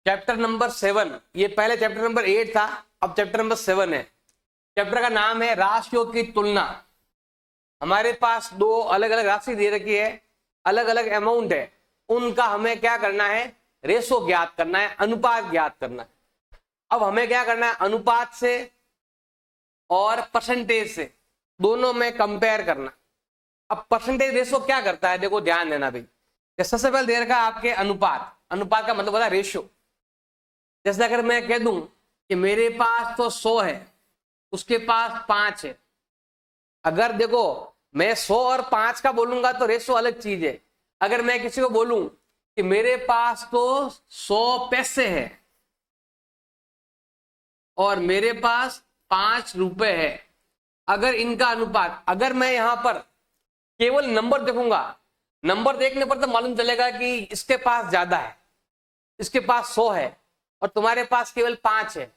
Chapter number 7, ये पहले chapter number 8 था, अब चैप्टर नंबर 7 है। चैप्टर का नाम है राशियों की तुलना। हमारे पास दो अलग अलग राशि दे रखी है, अलग अलग अमाउंट है, उनका हमें क्या करना है, रेशो ज्ञात करना है, अनुपात ज्ञात करना है। अब हमें क्या करना है, अनुपात से और परसेंटेज से दोनों में कंपेयर करना। अब परसेंटेज रेशो क्या करता है, देखो ध्यान देना भाई। सबसे पहले दे रखा है आपके अनुपात। अनुपात का मतलब होता है रेशो। जैसे अगर मैं कह दूं कि मेरे पास तो 100 है, उसके पास 5 है। अगर देखो मैं 100 और 5 का बोलूंगा तो रेशो अलग चीज है। अगर मैं किसी को बोलूं कि मेरे पास तो 100 पैसे है और मेरे पास 5 रुपए है, अगर इनका अनुपात, अगर मैं यहां पर केवल नंबर देखूंगा, नंबर देखने पर तो मालूम चलेगा कि इसके पास ज्यादा है, इसके पास 100 है और तुम्हारे पास केवल 5 है।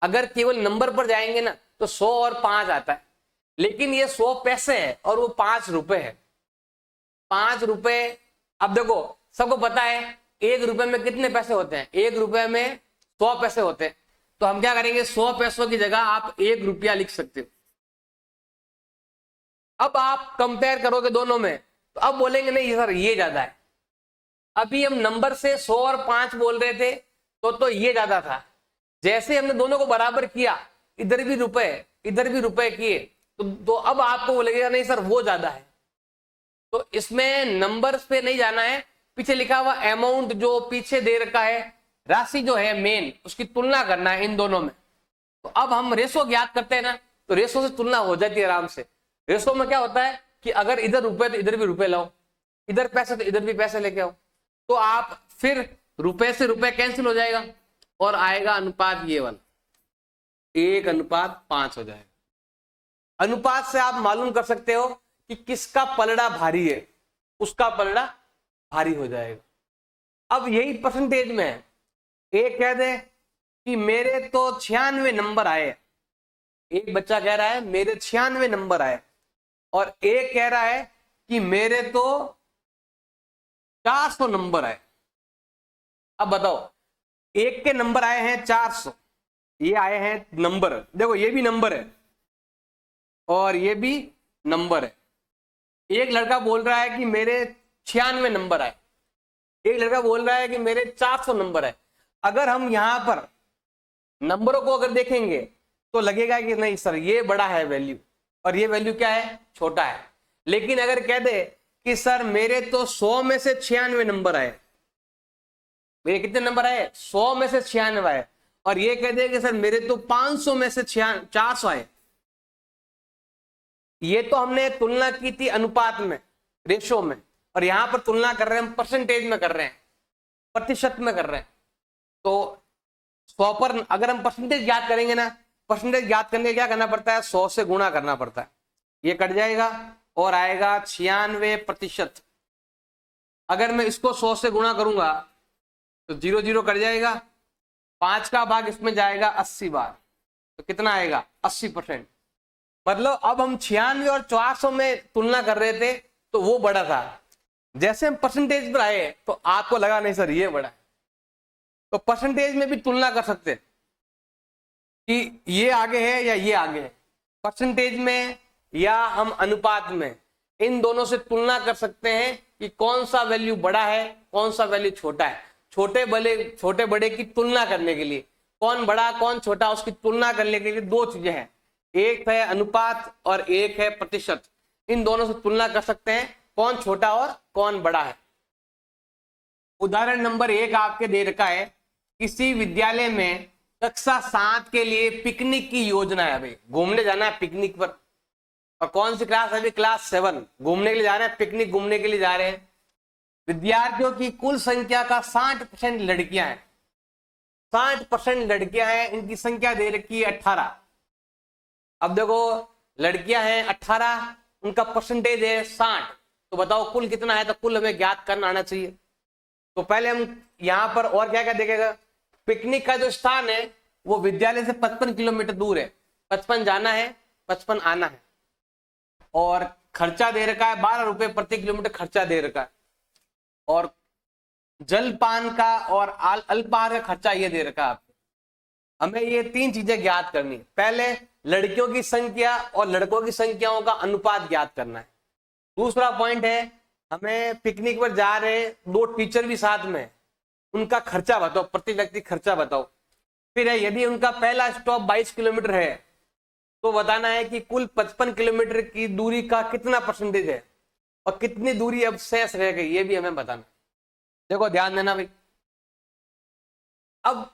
अगर केवल नंबर पर जाएंगे ना तो 100 और 5 आता है, लेकिन ये 100 पैसे है और वो 5 रुपए है। 5 रुपए, अब देखो सबको पता है 1 रुपए में कितने पैसे होते हैं, 1 रुपए में 100 पैसे होते हैं। तो हम क्या करेंगे, 100 पैसों की जगह आप 1 रुपया लिख सकते हो। अब आप कंपेयर करोगे दोनों में तो अब बोलेंगे नहीं सर ये ज्यादा है। अभी हम नंबर से 100 और 5 बोल रहे थे तो ये ज्यादा था। जैसे हमने दोनों को बराबर किया, इधर भी रुपए इधर भी रुपए किए, तो अब आपको बोलेगा नहीं सर वो ज्यादा है। तो इसमें नंबर्स पे नहीं जाना है, पीछे लिखा हुआ अमाउंट जो पीछे दे रखा है, राशि जो है मेन, उसकी तुलना करना है इन दोनों में। तो अब हम रेशो ज्ञात करते हैं ना, तो रेशो से तुलना हो जाती है आराम से। रेशो में क्या होता है कि अगर इधर रुपए तो इधर भी रुपए लाओ, इधर पैसे तो इधर भी पैसे लेके आओ, तो आप फिर रुपए से रुपए कैंसिल हो जाएगा और आएगा अनुपात ये वाला 1:5 हो जाएगा। अनुपात से आप मालूम कर सकते हो कि किसका पलड़ा भारी है, उसका पलड़ा भारी हो जाएगा। अब यही परसेंटेज में है, एक कह दे कि मेरे तो 96 नंबर आए, एक बच्चा कह रहा है मेरे 96 नंबर आए, और एक कह रहा है कि मेरे तो 400 नंबर आए। अब बताओ, एक के नंबर आए हैं 400, ये आए हैं नंबर, देखो ये भी नंबर है और ये भी नंबर है। एक लड़का बोल रहा है कि मेरे 96 नंबर आए, एक लड़का बोल रहा है कि मेरे 400 नंबर है। अगर हम यहां पर नंबरों को अगर देखेंगे तो लगेगा कि नहीं सर ये बड़ा है वैल्यू और ये वैल्यू क्या है, छोटा है। लेकिन अगर कह दे कि सर मेरे तो 100 में से 96 नंबर आए, मेरे कितने नंबर आए, 100 में से 96 आए, और ये कह दे कि सर मेरे तो 500 में से 400 आए, ये तो हमने तुलना की थी अनुपात में, रेशो में, और यहां पर तुलना कर रहे हैं हम परसेंटेज में कर रहे हैं, प्रतिशत में कर रहे हैं। तो 100 पर अगर हम परसेंटेज ज्ञात करेंगे ना, परसेंटेज ज्ञात करने क्या करना पड़ता है, 100 से गुणा करना पड़ता है, ये कट जाएगा और आएगा 96%। अगर मैं इसको 100 से गुणा करूंगा तो 0 0 कट जाएगा, 5 का भाग इसमें जाएगा 80 बार, तो कितना आएगा 80%। मतलब अब हम 96 और 400 में तुलना कर रहे थे तो वो बड़ा था, जैसे हम परसेंटेज पर आए तो आपको लगा नहीं सर ये बड़ा है। तो परसेंटेज में भी तुलना कर सकते हैं कि ये आगे है या ये आगे है, परसेंटेज में या हम अनुपात में, इन दोनों से तुलना कर सकते हैं कि कौन सा वैल्यू बड़ा है कौन सा वैल्यू छोटा है। छोटे बड़े की तुलना करने के लिए, कौन बड़ा कौन छोटा उसकी तुलना करने के लिए दो चीजें हैं, एक है अनुपात और एक है प्रतिशत। इन दोनों से तुलना कर सकते हैं कौन छोटा और कौन बड़ा है। उदाहरण नंबर 1 आपके दे रखा है, किसी विद्यालय में कक्षा 7 के लिए पिकनिक की योजना है। भाई घूमने जाना है पिकनिक पर, और कौन सी क्लास है, अभी क्लास 7, घूमने के लिए जा रहे हैं, पिकनिक घूमने के लिए जा रहे हैं। विद्यार्थियों की कुल संख्या का 60% लड़कियां हैं, 60% लड़कियां हैं, इनकी संख्या दे रखी है 18। अब देखो लड़कियां हैं 18, उनका परसेंटेज है 60, तो बताओ कुल कितना है, तो कुल हमें ज्ञात करना आना चाहिए। तो पहले हम यहां पर और क्या क्या देखेगा, पिकनिक का जो स्थान है वो विद्यालय से 55 किलोमीटर दूर है, 55 जाना है 55 आना है, और खर्चा दे रखा है 12 रुपए प्रति किलोमीटर खर्चा दे रखा है, और जलपान का और अल्पाहार का खर्चा ये दे रखा है आपको। हमें ये तीन चीजें ज्ञात करनी है। पहले लड़कियों की संख्या और लड़कों की संख्याओं का अनुपात ज्ञात करना है। दूसरा पॉइंट है, हमें पिकनिक पर जा रहे दो टीचर भी साथ में, उनका खर्चा बताओ, प्रति व्यक्ति खर्चा बताओ। फिर है, यदि उनका पहला स्टॉप 22 किलोमीटर है तो बताना है कि कुल 55 किलोमीटर की दूरी का कितना परसेंटेज है और कितनी दूरी अब शेष रह गई, ये भी हमें बताना। देखो ध्यान देना भाई, अब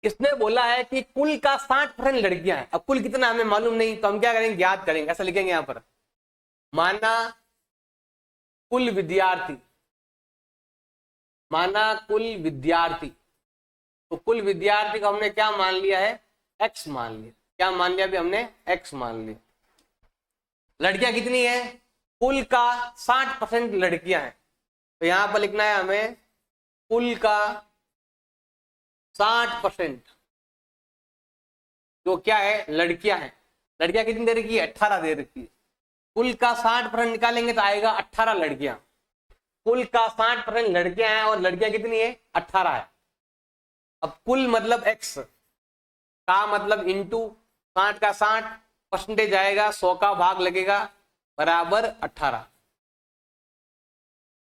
इसने बोला है कि कुल का 60% लड़कियां हैं। अब कुल कितना हमें मालूम नहीं, तो हम क्या करेंगे, ज्ञात करेंगे। ऐसा लिखेंगे यहां पर, माना कुल विद्यार्थी, माना कुल विद्यार्थी। तो कुल विद्यार्थी को हमने क्या मान लिया है, एक्स मान लिया। क्या मान लिया अभी हमने, एक्स मान लिया। लड़कियां कितनी है, कुल का 60% लड़कियां हैं। तो यहां पर लिखना है हमें कुल का 60% जो क्या है, लड़कियां हैं। लड़कियां कितनी दे रखी है, 18 दे रखी है। कुल का 60% निकालेंगे तो आएगा 18 लड़कियां। कुल का 60% लड़कियां हैं और लड़कियां कितनी है, 18 है। अब कुल मतलब एक्स का मतलब इंटू 60 का 60 परसेंटेज आएगा, 100 का भाग लगेगा बराबर 18।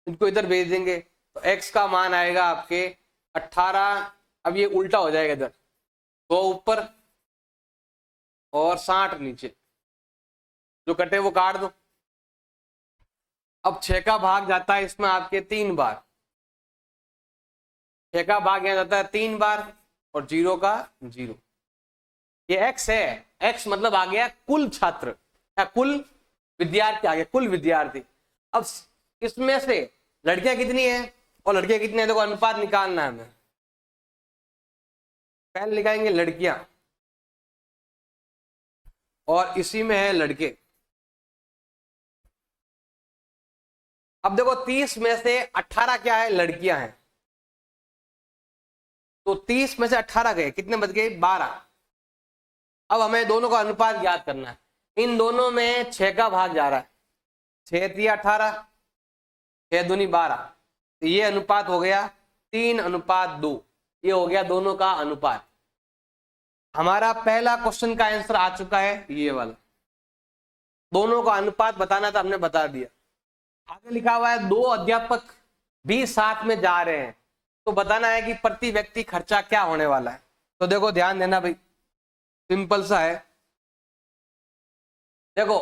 इनको इधर भेज देंगे तो x का मान आएगा आपके 18। अब ये उल्टा हो जाएगा, इधर 100 ऊपर और 60 नीचे, जो कटे वो काट दो। अब 6 का भाग जाता है इसमें आपके 3 बार, 6 का भाग यहाँ जाता है 3 बार और 0 का 0। ये x है, x मतलब आ गया कुल छात्र या कुल विद्यार्थी आ गया, कुल विद्यार्थी। अब इसमें से लड़कियां कितनी है और लड़कियां कितनी है, देखो अनुपात निकालना है हमें। पहले लिखाएंगे लड़कियां और इसी में है लड़के। अब देखो 30 में से 18 क्या है, लड़कियां हैं। तो 30 में से 18 गए, कितने बच गए, 12। अब हमें दोनों का अनुपात ज्ञात करना है। इन दोनों में 6 का भाग जा रहा है, 6 3 18, 6 दूनी 12। तो ये अनुपात हो गया 3:2। ये हो गया दोनों का अनुपात। हमारा पहला क्वेश्चन का आंसर आ चुका है, ये वाला। दोनों का अनुपात बताना था, हमने बता दिया। आगे लिखा हुआ है 2 अध्यापक भी साथ में जा रहे हैं, तो बताना है कि प्रति व्यक्ति खर्चा क्या होने वाला है। तो देखो ध्यान देना भाई, सिंपल सा है। देखो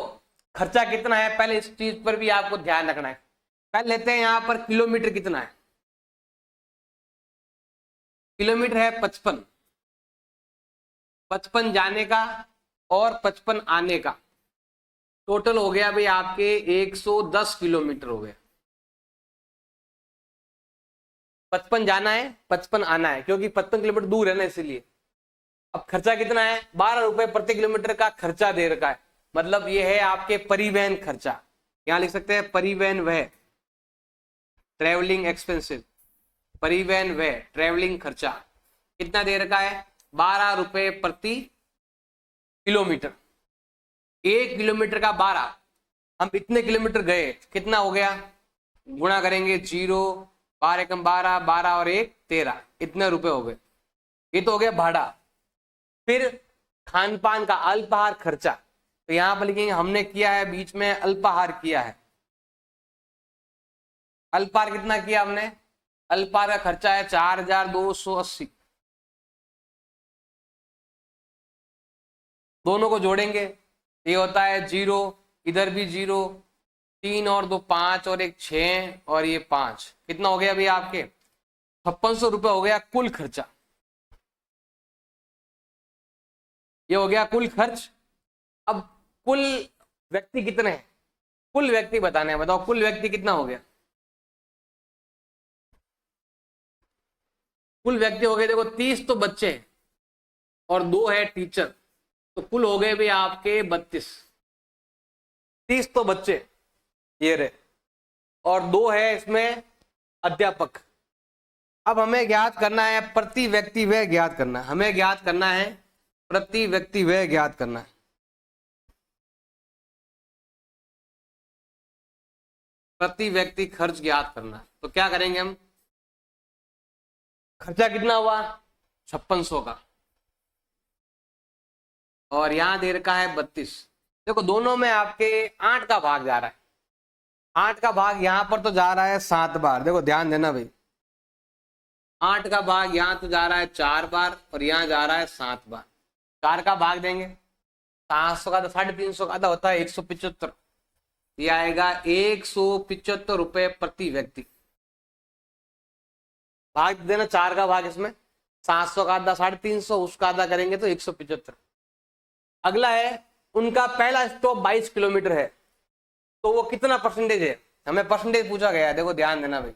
खर्चा कितना है, पहले इस चीज पर भी आपको ध्यान रखना है। पहले लेते हैं यहां पर किलोमीटर कितना है, किलोमीटर है 55। 55 जाने का और 55 आने का, टोटल हो गया भाई आपके 110 किलोमीटर हो गया। 55 जाना है, 55 आना है, क्योंकि 55 किलोमीटर दूर है ना, इसीलिए। अब खर्चा कितना है, 12 रुपए प्रति किलोमीटर का खर्चा दे रखा है। मतलब ये है आपके परिवहन खर्चा। यहां लिख सकते हैं परिवहन व्यय, ट्रेवलिंग एक्सपेंसिव। परिवहन व्यय, ट्रेवलिंग खर्चा कितना दे रखा है, 12 रुपए प्रति किलोमीटर। 1 किलोमीटर का 12, हम इतने किलोमीटर गए, कितना हो गया, गुणा करेंगे 0, 12 एकम 12, 12 और 1 13, इतने रुपए हो गए। ये तो हो गया भाड़ा। फिर खान पान का अल्पाहार खर्चा, तो यहां पर लिखेंगे हमने किया है, बीच में अल्पाहार किया है। अल्पाहार कितना किया हमने, अल्पाहार का खर्चा है 4280। दोनों को जोड़ेंगे, ये होता है 0, इधर भी 0, 3 और 2 5 और 1 6 और ये 5, कितना हो गया अभी आपके 5600 रुपए हो गया कुल खर्चा। ये हो गया कुल खर्च। अब कुल व्यक्ति कितने हैं, कुल व्यक्ति बताने हैं, बताओ कुल व्यक्ति कितना हो गया। कुल व्यक्ति हो गए, देखो 30 तो बच्चे हैं और 2 है टीचर, तो कुल हो गए भी आपके 32। 30 तो बच्चे ये रहे और 2 है इसमें अध्यापक। अब हमें ज्ञात करना है प्रति व्यक्ति व्यय ज्ञात करना है, हमें ज्ञात करना है प्रति व्यक्ति व्यय ज्ञात करना है। प्रति व्यक्ति खर्च ज्ञात करना है। तो क्या करेंगे हम, खर्चा कितना हुआ 5600 का, और यहां दे रखा है 32। देखो दोनों में आपके 8 का भाग जा रहा है, 8 का भाग यहां पर तो जा रहा है 7 बार। देखो ध्यान देना भाई, 8 का भाग यहां तो जा रहा है 4 बार और यहां जा रहा है 7 बार। 4 का भाग देंगे 700 का तो 350 का तो होता है 175, ये आएगा 175 रुपए प्रति व्यक्ति। भाग देना 4 का भाग इसमें, 700 का आधा 350, उसका आधा करेंगे तो 175। अगला है उनका पहला स्टॉप 22 किलोमीटर है, तो वो कितना परसेंटेज है, हमें परसेंटेज पूछा गया है। देखो ध्यान देना भाई,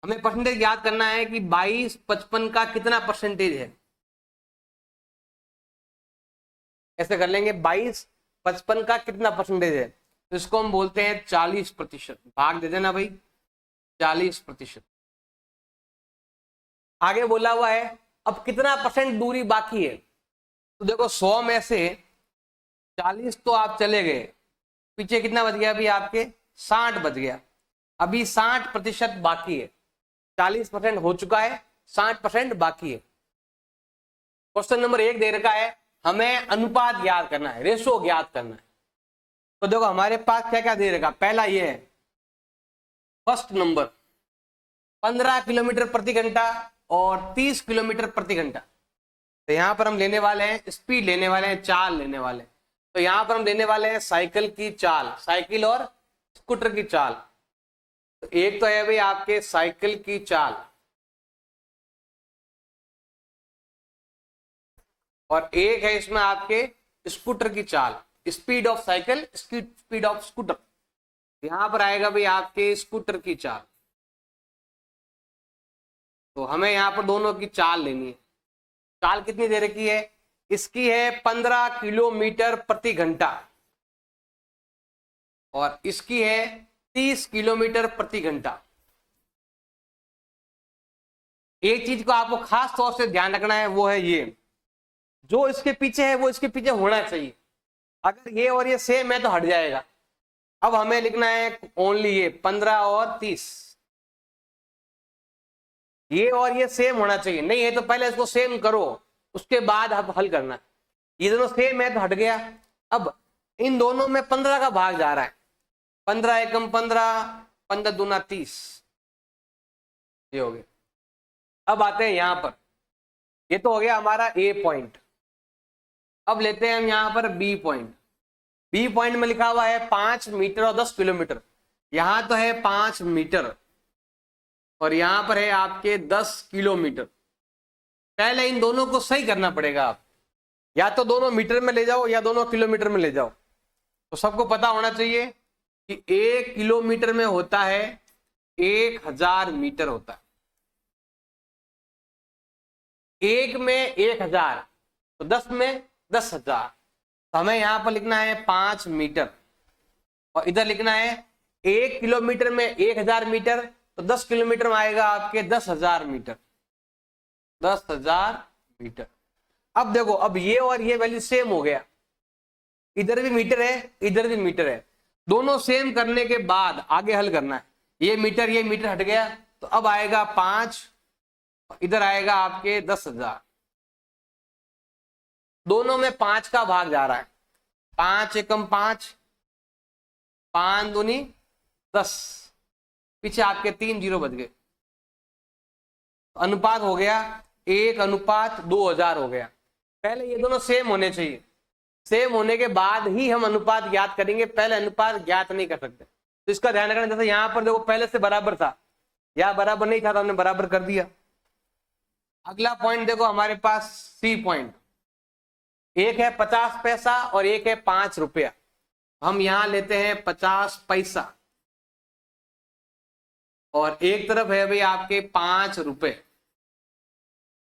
हमें परसेंटेज याद करना है कि 22-55 का कितना परसेंटेज है। ऐसे कर लेंगे 22-55 का कितना परसेंटेज है, तो इसको हम बोलते हैं 40%। भाग दे देना भाई 40%। आगे बोला हुआ है अब कितना परसेंट दूरी बाकी है, तो देखो 100 में से 40 तो आप चले गए, पीछे कितना बच गया अभी आपके 60 बच गया, अभी 60% बाकी है। 40% हो चुका है, 60% बाकी है। क्वेश्चन नंबर 1 दे रखा है, हमें अनुपात याद करना है, रेशो ज्ञात करना है। तो देखो हमारे पास क्या क्या दे रखा, पहला ये है फर्स्ट नंबर 15 किलोमीटर प्रति घंटा और 30 किलोमीटर प्रति घंटा। तो यहां पर हम लेने वाले हैं स्पीड, लेने वाले हैं चाल लेने वाले हैं। तो यहां पर हम लेने वाले हैं साइकिल की चाल, साइकिल और स्कूटर की चाल। तो एक तो है भाई आपके साइकिल की चाल, और एक है इसमें आपके स्कूटर की चाल। Speed of cycle, speed of scooter. यहां पर आएगा भाई आपके स्कूटर की चाल। तो हमें यहां पर दोनों की चाल लेनी है। चाल कितनी दे रखी है, इसकी है 15 किलोमीटर प्रति घंटा और इसकी है 30 किलोमीटर प्रति घंटा। एक चीज को आपको खास तौर से ध्यान रखना है, वो है ये जो इसके पीछे है वो इसके पीछे होना चाहिए। अगर ये और ये सेम है तो हट जाएगा। अब हमें लिखना है ओनली ये 15 और 30, ये और ये सेम होना चाहिए। नहीं है तो पहले इसको सेम करो, उसके बाद आप हल करना। ये दोनों सेम है तो हट गया। अब इन दोनों में 15 का भाग जा रहा है, 15 एकम 15, 15 दूना 30, ये हो गया। अब आते हैं यहां पर, ये तो हो गया हमारा ए पॉइंट। अब लेते हैं हम यहां पर बी पॉइंट। बी पॉइंट में लिखा हुआ है 5 मीटर और 10 किलोमीटर। यहां तो है 5 मीटर और यहां पर है आपके 10 किलोमीटर। पहले इन दोनों को सही करना पड़ेगा, आप या तो दोनों मीटर में ले जाओ या दोनों किलोमीटर में ले जाओ। तो सबको पता होना चाहिए कि 1 किलोमीटर में होता है 1000 मीटर होता है। 1 में 1000 तो 10 में 10,000। तो हमें यहां पर लिखना है 5 मीटर और इधर लिखना है 1 किलोमीटर में 1000 मीटर, तो 10 किलोमीटर में आएगा आपके 10,000 मीटर, 10,000 मीटर। अब देखो अब ये और ये वैल्यू सेम हो गया, इधर भी मीटर है इधर भी मीटर है। दोनों सेम करने के बाद आगे हल करना है। ये मीटर हट गया, तो अब आएगा 5, इधर आएगा आपके 10,000। दोनों में 5 का भाग जा रहा है, 5 एकम 5, 5 दूनी 10, पीछे आपके 3 जीरो बच गए। अनुपात हो गया 1:2000 हो गया। पहले ये दोनों सेम होने चाहिए, सेम होने के बाद ही हम अनुपात ज्ञात करेंगे, पहले अनुपात ज्ञात नहीं कर सकते। तो इसका ध्यान रखना। जैसे यहां पर देखो पहले से बराबर था, या बराबर नहीं था तो हमने बराबर कर दिया। अगला पॉइंट देखो हमारे पास सी पॉइंट, एक है 50 पैसा और एक है 5 रुपया। हम यहां लेते हैं 50 पैसा और एक तरफ है भाई आपके 5 रुपए।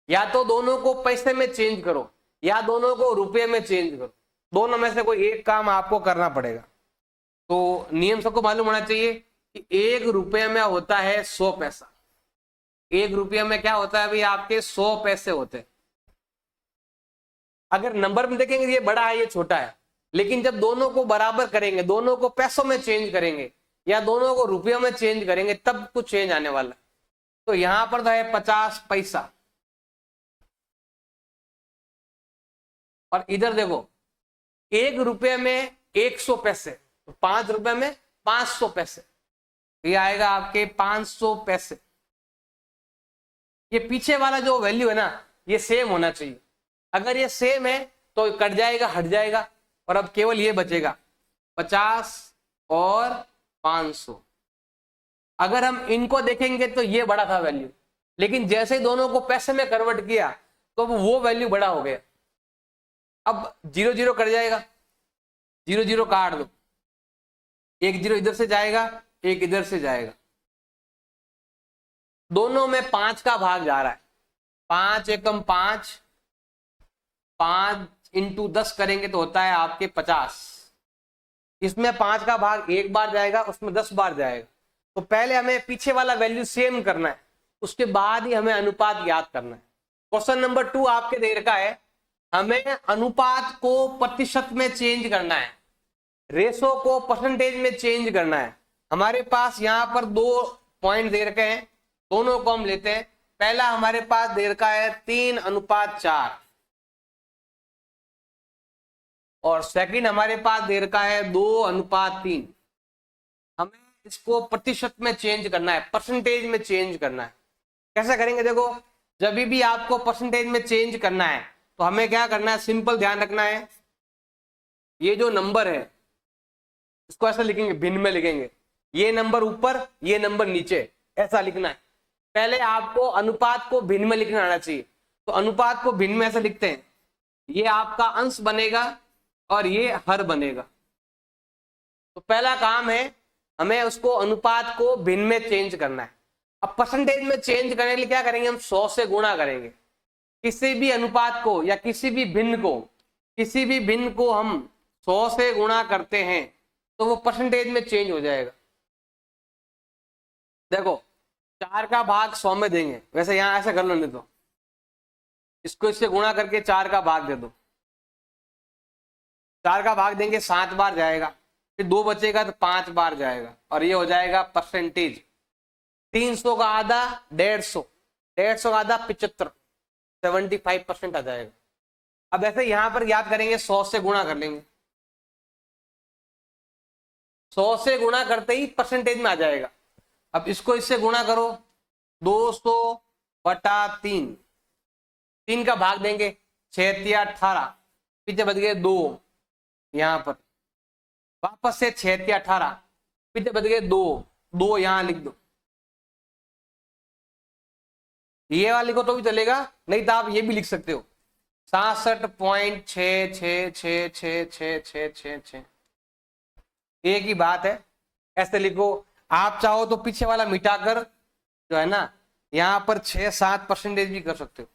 या तो दोनों को पैसे में चेंज करो या दोनों को रुपये में चेंज करो, दोनों में से कोई एक काम आपको करना पड़ेगा। तो नियम सबको मालूम होना चाहिए कि 1 रुपये में होता है 100 पैसा। 1 रुपये में क्या होता है भाई आपके 100 पैसे होते हैं। अगर नंबर में देखेंगे ये बड़ा है ये छोटा है, लेकिन जब दोनों को बराबर करेंगे, दोनों को पैसों में चेंज करेंगे या दोनों को रुपयों में चेंज करेंगे, तब कुछ चेंज आने वाला है। तो यहां पर तो है 50 पैसा, और इधर देखो 1 रुपये में 100 पैसे, तो 5 रुपए में 500 पैसे, तो ये आएगा आपके 500 पैसे। ये पीछे वाला जो वैल्यू है ना, ये सेम होना चाहिए। अगर ये सेम है तो कट जाएगा, हट जाएगा, और अब केवल ये बचेगा 50 और 500। अगर हम इनको देखेंगे तो ये बड़ा था वैल्यू, लेकिन जैसे दोनों को पैसे में कन्वर्ट किया तो वो वैल्यू बड़ा हो गया। अब 0 0 कट जाएगा, 0 0 काट दो, 1 0 इधर से जाएगा, 1 इधर से जाएगा, दोनों में 5 का भाग जा रहा है। 5 एकम 5, 5 इंटू 10 करेंगे तो होता है आपके 50। इसमें 5 का भाग 1 बार जाएगा, उसमें 10 बार जाएगा। तो पहले हमें पीछे वाला वैल्यू सेम करना है, उसके बाद ही हमें अनुपात याद करना है। क्वेश्चन नंबर 2 आपके दे रखा है, हमें अनुपात को प्रतिशत में चेंज करना है, रेशो को परसेंटेज में चेंज करना है। हमारे पास यहाँ पर 2 पॉइंट दे रखे हैं, दोनों को हम लेते हैं। पहला हमारे पास दे रखा है 3:4, और सेकंड हमारे पास दे रखा है 2:3। हमें इसको प्रतिशत में चेंज करना है, परसेंटेज में चेंज करना है। कैसे करेंगे? देखो, जब भी आपको परसेंटेज में चेंज करना है तो हमें क्या करना है, सिंपल ध्यान रखना है, ये जो नंबर है इसको ऐसा लिखेंगे, भिन्न में लिखेंगे, ये नंबर ऊपर, ये नंबर नीचे, ऐसा लिखना है। पहले आपको अनुपात को भिन्न में लिखना आना चाहिए, तो अनुपात को भिन्न में ऐसा लिखते हैं, ये आपका अंश बनेगा और ये हर बनेगा। तो पहला काम है हमें उसको अनुपात को भिन्न में चेंज करना है। अब परसेंटेज में चेंज करने के लिए क्या करेंगे, हम 100 से गुणा करेंगे। किसी भी अनुपात को या किसी भी भिन्न को हम 100 से गुणा करते हैं तो वो परसेंटेज में चेंज हो जाएगा। देखो, 4 का भाग 100 में देंगे, वैसे यहां ऐसा कर लो, नहीं तो इसको इससे गुणा करके 4 का भाग दे दो। 4 का भाग देंगे 7 बार जाएगा, फिर 2 बचेगा तो 5 बार जाएगा, और ये हो जाएगा परसेंटेज। 300 का आधा 150, 150 का आधा 75, 75% आ जाएगा। अब ऐसे यहां पर याद करेंगे, 100 से गुणा कर लेंगे, 100 से गुणा करते ही परसेंटेज में आ जाएगा। अब इसको इससे गुणा करो, 200/3, 3 का भाग देंगे, 6 18, पीछे बच गए 2, यहां पर वापस से 6 18, पीछे बच गए 2 यहां लिख दो। ये वाली को तो भी चलेगा, नहीं तो आप ये भी लिख सकते हो, 66.6666666, एक ही बात है, ऐसे लिखो। आप चाहो तो पीछे वाला मिटाकर जो है ना, यहां पर 6-7% भी कर सकते हो।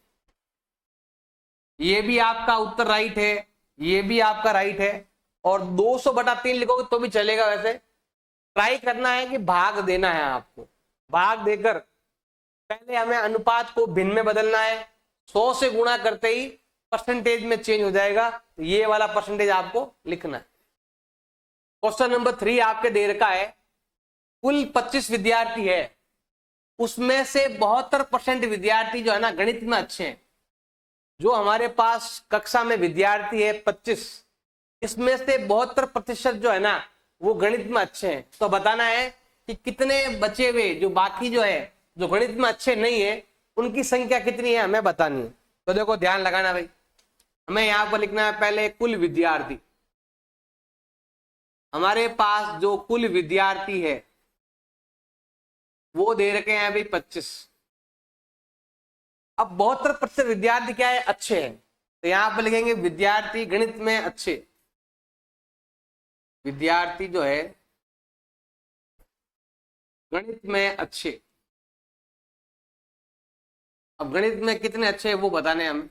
ये भी आपका उत्तर राइट है, ये भी आपका राइट है, और 200/3 लिखोगे तो भी चलेगा। वैसे ट्राई करना है कि भाग देना है आपको, भाग देकर पहले हमें अनुपात को भिन्न में बदलना है, 100 से गुणा करते ही परसेंटेज में चेंज हो जाएगा। तो ये वाला परसेंटेज आपको लिखना है। क्वेश्चन नंबर 3 आपके दे रखा है, कुल 25 विद्यार्थी है, उसमें से 72% विद्यार्थी जो है ना गणित में अच्छे हैं। जो हमारे पास कक्षा में विद्यार्थी है 25, इसमें से 72% जो है ना वो गणित में अच्छे हैं। तो बताना है कि कितने बचे हुए जो बाकी जो है, जो गणित में अच्छे नहीं है, उनकी संख्या कितनी है हमें बतानी है। तो देखो, ध्यान लगाना भाई, हमें यहां पर लिखना है पहले कुल विद्यार्थी। हमारे पास जो कुल विद्यार्थी है वो दे रखे हैं भाई 25। अब 72% विद्यार्थी क्या है, अच्छे हैं, तो यहां पर लिखेंगे विद्यार्थी गणित में अच्छे। विद्यार्थी जो है गणित में अच्छे। अब गणित में कितने अच्छे हैं वो बताने हमें,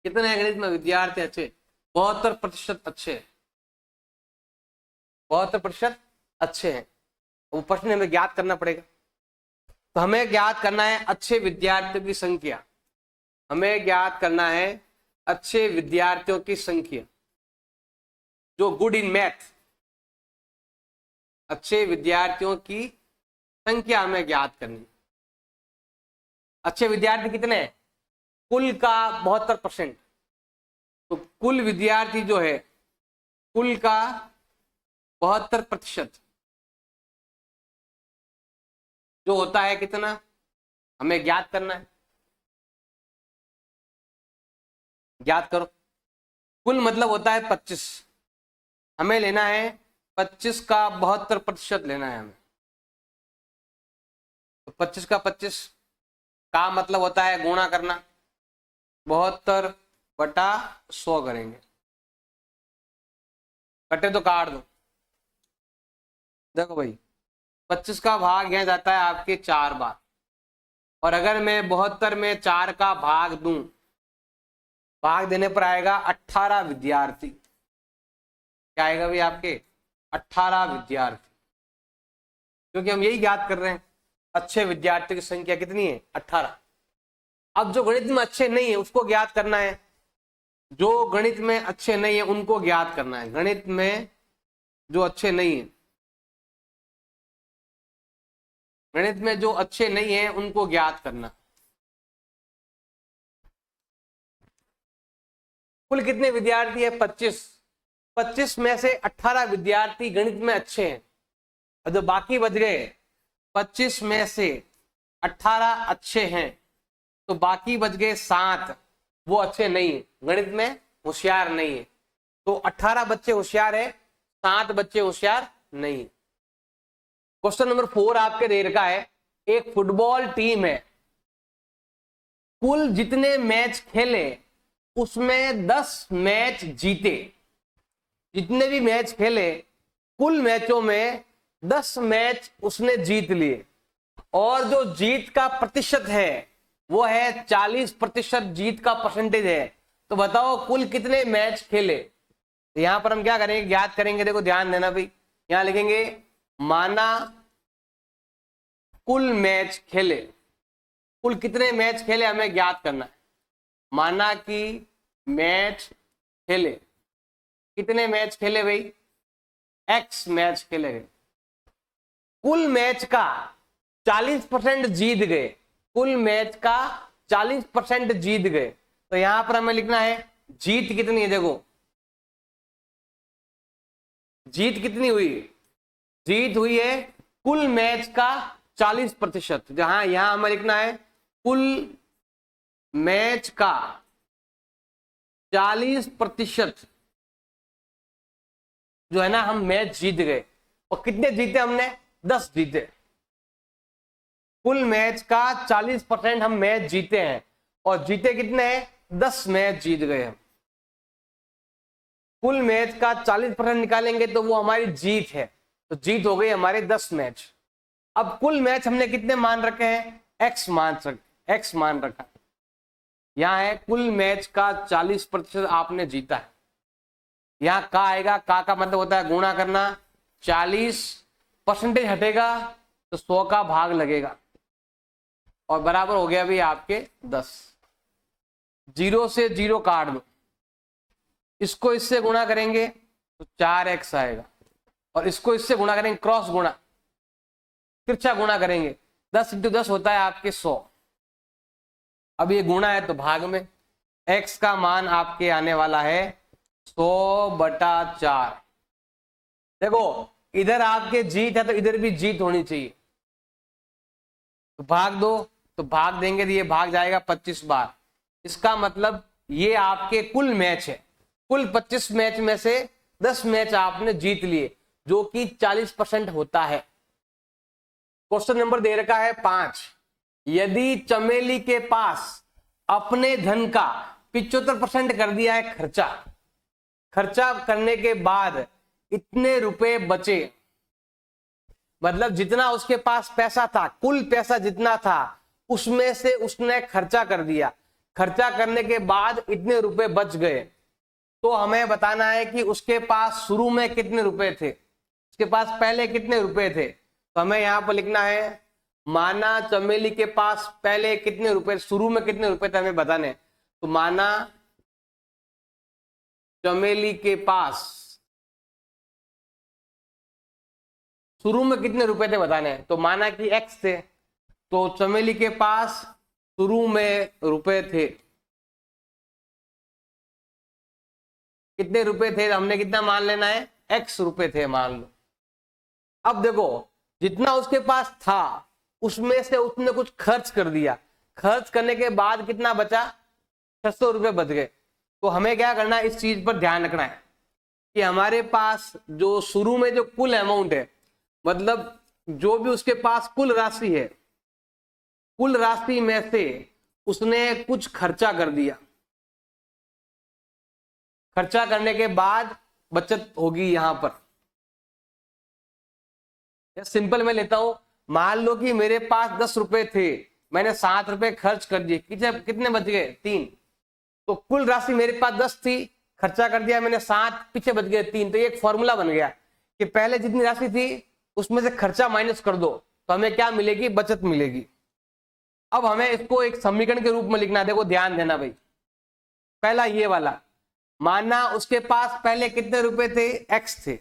कितने गणित में विद्यार्थी अच्छे, 72% अच्छे, 72% अच्छे हैं। वो प्रश्न हमें ज्ञात करना पड़ेगा। तो हमें ज्ञात करना है अच्छे विद्यार्थियों की संख्या, हमें ज्ञात करना है अच्छे विद्यार्थियों की संख्या जो गुड इन मैथ। अच्छे विद्यार्थियों की संख्या हमें ज्ञात करनी। अच्छे विद्यार्थी कितने हैं? कुल का 72%। तो कुल विद्यार्थी जो है, कुल का 72% जो होता है कितना, हमें ज्ञात करना है। ज्ञात करो। कुल मतलब होता है 25, हमें लेना है 25 का 72% लेना है हमें। तो 25 का 25 का मतलब होता है गुणा करना, 72/100 करेंगे। कटे तो काट दो। देखो भाई, 25 का भाग यहां जाता है आपके 4 बार, और अगर मैं 72 में 4 का भाग दूं, भाग देने पर आएगा 18 विद्यार्थी। क्या आएगा भाई आपके? 18 विद्यार्थी। क्योंकि हम यही याद कर रहे हैं, अच्छे विद्यार्थियों की संख्या कितनी है? 18। अब जो गणित में अच्छे नहीं है उसको ज्ञात करना है, जो गणित में अच्छे नहीं है उनको ज्ञात करना है। गणित में जो अच्छे नहीं है, गणित में जो अच्छे नहीं है उनको ज्ञात करना। कुल कितने विद्यार्थी है? 25। 25 में से 18 विद्यार्थी गणित में अच्छे हैं, और जो बाकी बच गए 25 में से 18 अच्छे हैं, तो बाकी बच गए 7, वो अच्छे नहीं है, गणित में होशियार नहीं है। तो 18 बच्चे होशियार है, 7 बच्चे होशियार नहीं। क्वेश्चन नंबर 4 आपके दे रखा है, एक फुटबॉल टीम है, कुल जितने मैच खेले उसमें 10 मैच जीते। जितने भी मैच खेले, कुल मैचों में 10 मैच उसने जीत लिए, और जो जीत का प्रतिशत है वो है 40%। जीत का परसेंटेज है। तो बताओ कुल कितने मैच खेले। तो यहां पर हम क्या करेंगे? ज्ञात करेंगे। देखो ध्यान देना भाई, यहां लिखेंगे माना कुल मैच खेले। कुल कितने मैच खेले हमें ज्ञात करना है। माना कि मैच खेले, कितने मैच खेले भाई? x मैच खेले गए। कुल मैच का 40% जीत गए, कुल मैच का 40% जीत गए। तो यहां पर हमें लिखना है जीत कितनी है। देखो जीत कितनी हुई? जीत हुई है कुल मैच का 40%। जहां यहां हमें लिखना है कुल मैच का 40% जो है ना, हम मैच जीत गए। और कितने जीते हमने? 10 जीते। कुल मैच का 40% हम मैच जीते हैं, और जीते कितने हैं? 10 मैच जीत गए हम। कुल मैच का 40% निकालेंगे तो वो हमारी जीत है, तो जीत हो गई हमारे 10 मैच। अब कुल मैच हमने कितने मान रखे हैं? एक्स मान रखा। यहां है कुल मैच का 40% आपने जीता है। यहां का आएगा, का मतलब होता है गुणा करना। 40% हटेगा तो 100 का भाग लगेगा, और बराबर हो गया भी आपके 10। 0 से 0 काट दो, इसको इससे गुणा करेंगे तो 4x आएगा, और इसको इससे गुणा करेंगे, क्रॉस गुणा, तिरछा गुणा करेंगे। 10 × 10 होता है आपके 100। अब ये गुणा है तो भाग में, x का मान आपके आने वाला है 100/4। देखो इधर आपके जीत है तो इधर भी जीत होनी चाहिए, तो भाग दो, तो भाग देंगे तो ये भाग जाएगा 25 बार। इसका मतलब ये आपके कुल मैच है। कुल 25 मैच में से 10 मैच आपने जीत लिए, जो कि 40% होता है। क्वेश्चन नंबर दे रखा है 5, यदि चमेली के पास अपने धन का 75% कर दिया है खर्चा, खर्चा करने के बाद इतने रुपए बचे, मतलब जितना उसके पास पैसा था, कुल पैसा जितना था उसमें से उसने खर्चा कर दिया, खर्चा करने के बाद इतने रुपए बच गए, तो हमें बताना है कि उसके पास शुरू में कितने रुपए थे, उसके पास पहले कितने रुपए थे। तो हमें यहां पर लिखना है माना चमेली के पास पहले कितने रुपए, शुरू में कितने रुपए थे हमें बताने। तो माना चमेली के पास शुरू में कितने रुपए थे बताने हैं। तो माना कि x थे, तो चमेली के पास शुरू में रुपए थे, कितने रुपए थे, हमने कितना मान लेना है, x रुपए थे मान लो। अब देखो जितना उसके पास था उसमें से उसने कुछ खर्च कर दिया, खर्च करने के बाद कितना बचा, 600 रुपए बच गए। तो हमें क्या करना है, इस चीज पर ध्यान रखना है कि हमारे पास जो शुरू में जो कुल अमाउंट है, मतलब जो भी उसके पास कुल राशि है, कुल राशि में से उसने कुछ खर्चा कर दिया, खर्चा करने के बाद बचत होगी यहां पर। सिंपल मैं लेता हूं, मान लो कि मेरे पास 10 रुपए थे, मैंने 7 रुपए खर्च कर दिए, कितने बच गए, 3। तो कुल राशि मेरे पास 10 थी, खर्चा कर दिया मैंने 7, पीछे बच गए 3। तो ये एक फॉर्मूला बन गया कि पहले जितनी राशि थी उसमें से खर्चा माइनस कर दो तो हमें क्या मिलेगी, बचत मिलेगी। अब हमें इसको एक समीकरण के रूप में लिखना है। देखो ध्यान देना भाई, पहला ये वाला, मानना उसके पास पहले कितने रुपए थे, x थे,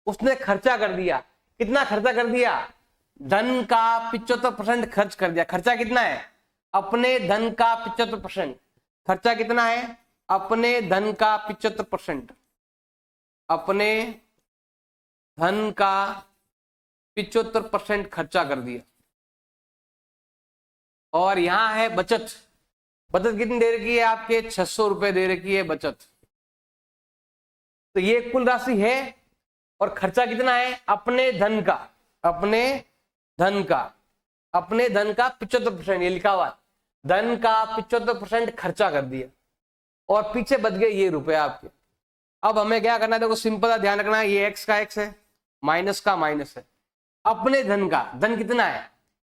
उसने खर्चा कर दिया, कितना खर्चा कर दिया, धन का 75% खर्च कर दिया। खर्चा कितना है, अपने धन का 75%। खर्चा कितना है, अपने धन का 75%, अपने धन का 75% खर्चा कर दिया। और यहां है बचत, बचत कितनी दे रखी है आपके, 600 रुपए दे रखी है बचत। तो ये कुल राशि है और खर्चा कितना है, अपने धन का, अपने धन का, अपने धन का 75%, ये लिखा हुआ, धन का 75% खर्चा कर दिया और पीछे बच गए ये रुपए आपके। अब हमें क्या करना है, देखो सिंपल ध्यान रखना है, ये x का x है, माइनस का माइनस है। अपने धन का, धन कितना है,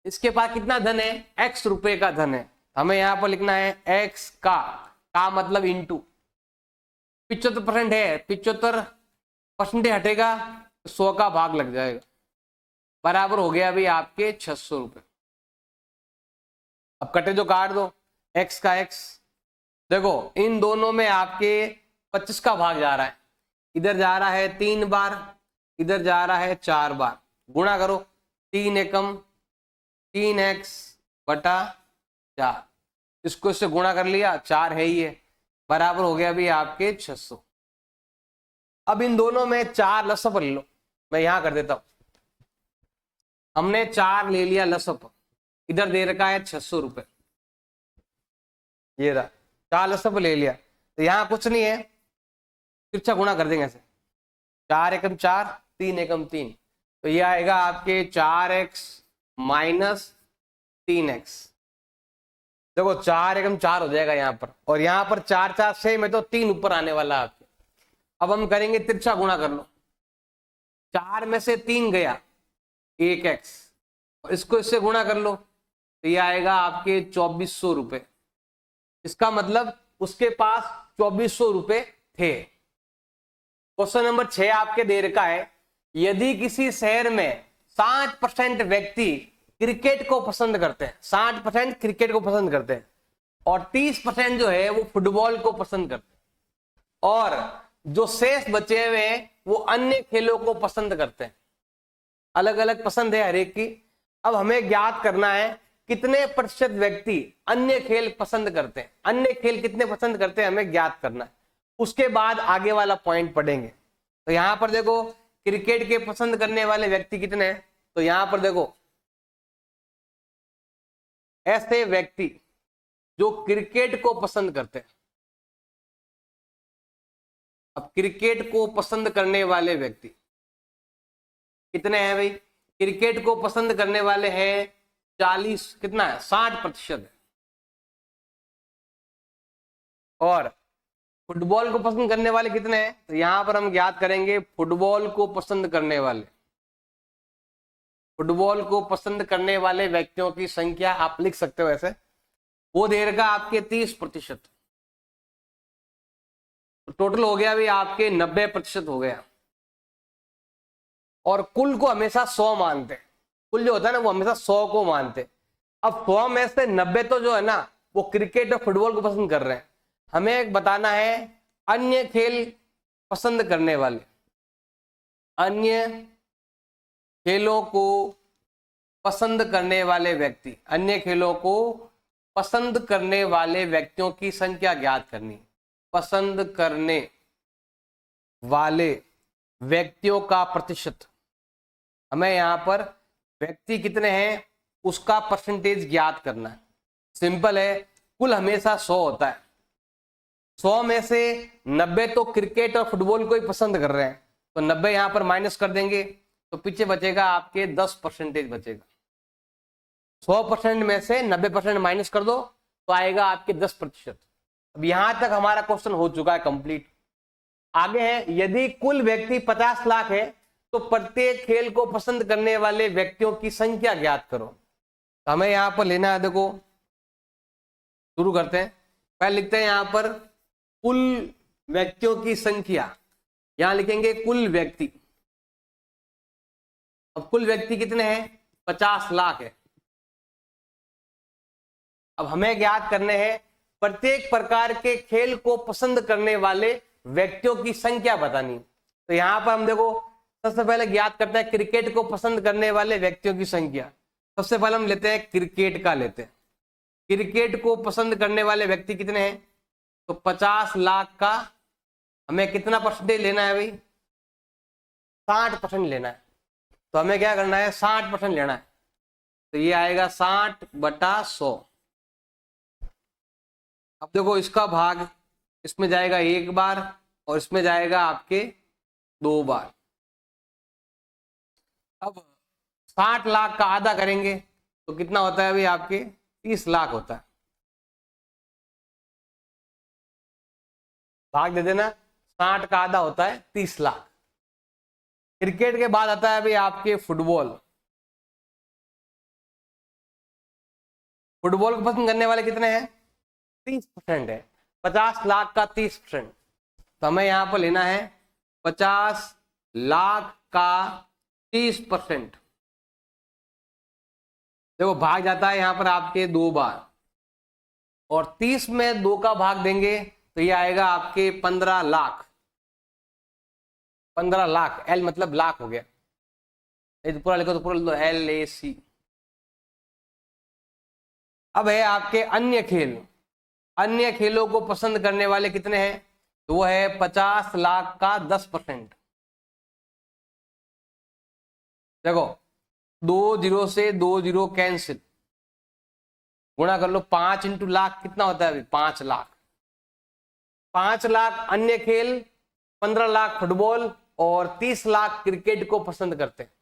इसके पास कितना धन है, x रुपए का धन है। हमें यहां पर लिखना है x का मतलब इंटू 75% है, 75% हटेगा, 100 का भाग लग जाएगा, बराबर हो गया अभी आपके 600 रुपए। अब कटे जो काट दो, x का x, देखो इन दोनों में आपके 25 का भाग जा रहा है, इधर जा रहा है 3 बार, इधर जा रहा है 4 बार, गुणा करो, 3 एकम 3x बटा 4, इसको इससे गुणा कर लिया, 4 है ही है, बराबर हो गया अभी आपके 600। अब इन दोनों में 4 लसअप ले लो, मैं यहां कर देता हूं, हमने 4 ले लिया लसअप, इधर दे रखा है 600 रुपए, ये रहा 4 लसअप ले लिया। तो यहां कुछ नहीं है, तिरछा गुणा कर देंगे ऐसे, 4 एकम 4, 3 एकम 3, तो ये आएगा आपके 4x माइनस 3x। देखो 4 एकम 4 हो जाएगा यहाँ पर, और यहाँ पर 4 4 6 में तो 3 ऊपर आने वाला है आपके। अब हम करेंगे तिरछा गुणा कर लो, 4 में से 3 गया 1x, इसको इससे गुणा कर लो, तो ये आएगा आपके 2400 रुपए। इसका मतलब उसके पास 2400 रुपए थे। क्वेश्चन नंबर 6 आपके दे रखा है, यदि किसी शहर में 60% व्यक्ति क्रिकेट को पसंद करते हैं, 60% क्रिकेट को पसंद करते हैं और 30% जो है वो फुटबॉल को पसंद करते हैं, और जो शेष बचे हुए वो अन्य खेलों को पसंद करते हैं। अलग अलग पसंद है हर एक की। अब हमें ज्ञात करना है कितने प्रतिशत व्यक्ति अन्य खेल पसंद करते हैं, अन्य खेल कितने पसंद करते हैं हमें ज्ञात करना है, उसके बाद आगे वाला पॉइंट पढ़ेंगे। तो यहां पर देखो क्रिकेट के पसंद करने वाले व्यक्ति कितने हैं, तो यहां पर देखो ऐसे व्यक्ति जो क्रिकेट को पसंद करते हैं, अब क्रिकेट को पसंद करने वाले व्यक्ति कितने हैं भाई, क्रिकेट को पसंद करने वाले हैं 40, कितना है 60% है। और फुटबॉल को पसंद करने वाले कितने हैं, तो यहां पर हम ज्ञात करेंगे फुटबॉल को पसंद करने वाले, फुटबॉल को पसंद करने वाले व्यक्तियों की संख्या आप लिख सकते हो ऐसे, वो दे रखा आपके 30%, तो टोटल हो गया भी आपके 90% हो गया। और कुल को हमेशा 100 मानते, कुल जो होता है ना वो हमेशा 100 को मानते। अब 100 में से 90 तो जो है ना वो क्रिकेट और फुटबॉल को पसंद कर रहे हैं। हमें बताना है अन्य खेल पसंद करने वाले, अन्य खेलों को पसंद करने वाले व्यक्ति, अन्य खेलों को पसंद करने वाले व्यक्तियों की संख्या ज्ञात करनी। पसंद करने वाले व्यक्तियों का प्रतिशत, हमें यहां पर व्यक्ति कितने हैं उसका परसेंटेज ज्ञात करना है। सिंपल है, कुल हमेशा 100 होता है, 100 में से 90 तो क्रिकेट और फुटबॉल को ही पसंद कर रहे हैं, तो 90 यहां पर माइनस कर देंगे तो पीछे बचेगा आपके 10% बचेगा। 100% में से 90% माइनस कर दो तो आएगा आपके 10%। अब यहां तक हमारा क्वेश्चन हो चुका है कंप्लीट। आगे है, यदि कुल व्यक्ति 50 लाख है तो प्रत्येक खेल को पसंद करने वाले व्यक्तियों की संख्या ज्ञात करो। तो हमें यहां पर लेना है, देखो शुरू करते हैं। पहले लिखते हैं यहां पर कुल व्यक्तियों की संख्या, यहां लिखेंगे कुल व्यक्ति। अब कुल व्यक्ति कितने हैं, 50 लाख है। अब हमें ज्ञात करने हैं प्रत्येक प्रकार के खेल को पसंद करने वाले व्यक्तियों की संख्या बतानी। तो यहां पर हम देखो सबसे पहले ज्ञात करते हैं क्रिकेट को पसंद करने वाले व्यक्तियों की संख्या। सबसे पहले हम लेते हैं क्रिकेट का, लेते हैं क्रिकेट को पसंद करने वाले व्यक्ति कितने हैं, तो 50 लाख का हमें कितना परसेंटेज लेना है भाई, 60% लेना है। तो हमें क्या करना है, 60% लेना है। तो ये आएगा 60/100। अब देखो इसका भाग इसमें जाएगा 1 बार और इसमें जाएगा आपके 2 बार। अब 60 लाख का आधा करेंगे तो कितना होता है भाई, आपके 30 लाख होता है। भाग दे देना, 60 का आधा होता है 30 लाख। क्रिकेट के बाद आता है भाई आपके फुटबॉल। फुटबॉल को पसंद करने वाले कितने हैं, 30% है। 50 लाख का 30%, तो हमें यहां पर लेना है 50 लाख का 30%। देखो भाग जाता है यहां पर आपके 2 बार और 30 में 2 का भाग देंगे तो ये आएगा आपके 15 लाख। 15 लाख, एल मतलब लाख हो गया, तो पूरा लिखो तो पूरा लिखो LAC। अब है आपके अन्य खेल। अन्य खेलों को पसंद करने वाले कितने हैं, तो वो है 50 लाख का 10%। देखो 2 0 से 2 0 कैंसिल, गुणा कर लो, 5 × लाख कितना होता है अभी, 5 लाख। 5 लाख अन्य खेल, 15 लाख फुटबॉल और 30 लाख क्रिकेट को पसंद करते हैं।